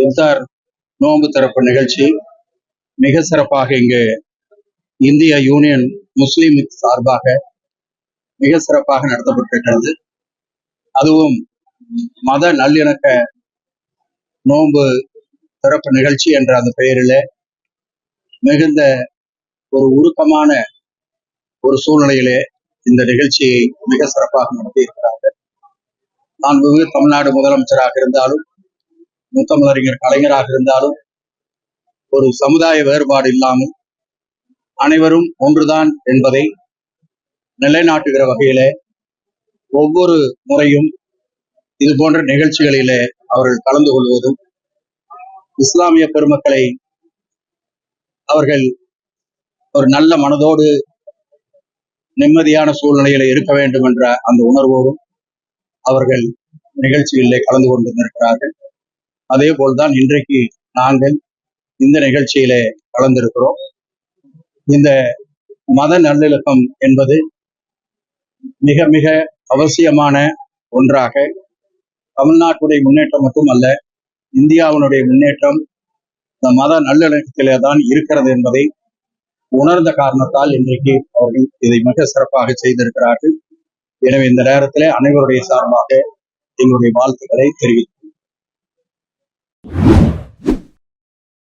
இஃப்தார் நோன்பு திறப்பு நிகழ்ச்சி மிக சிறப்பாக இங்கு இந்திய யூனியன் முஸ்லீம் சார்பாக மிக சிறப்பாக நடத்தப்பட்டிருக்கிறது. அதுவும் மத நல்லிணக்க நோன்பு சிறப்பு நிகழ்ச்சி என்ற அந்த பெயரில் மிகுந்த ஒரு உருக்கமான ஒரு சூழ்நிலையிலே இந்த நிகழ்ச்சியை மிக சிறப்பாக நடத்தியிருக்கிறார்கள். நான் தமிழ்நாடு முதலமைச்சராக இருந்தாலும், முத்தமிழறிஞர் கலைஞராக இருந்தாலும், ஒரு சமுதாய வேறுபாடு இல்லாமல் அனைவரும் ஒன்றுதான் என்பதை நிலைநாட்டுகிற வகையிலே ஒவ்வொரு முறையும் இது போன்ற நிகழ்ச்சிகளிலே அவர்கள் கலந்து கொள்வதும், இஸ்லாமிய பெருமக்களை அவர்கள் ஒரு நல்ல மனதோடு நிம்மதியான சூழ்நிலையில இருக்க வேண்டும் என்ற அந்த உணர்வோடும் அவர்கள் நிகழ்ச்சிகளிலே கலந்து கொண்டிருக்கிறார்கள். அதே போல்தான் இன்றைக்கு நாங்கள் இந்த நிகழ்ச்சியிலே கலந்திருக்கிறோம். இந்த மத நல்லிணக்கம் என்பது மிக மிக அவசியமான ஒன்றாக தமிழ்நாட்டுடைய முன்னேற்றம் மட்டுமல்ல, இந்தியாவினுடைய முன்னேற்றம் இந்த மத நல்லிணக்கத்திலே தான் இருக்கிறது என்பதை உணர்ந்த காரணத்தால் இன்றைக்கு அவர்கள் இதை மிக சிறப்பாக செய்திருக்கிறார்கள். எனவே இந்த நேரத்திலே அனைவருடைய சார்பாக எங்களுடைய வாழ்த்துக்களை தெரிவித்துள்ளோம்.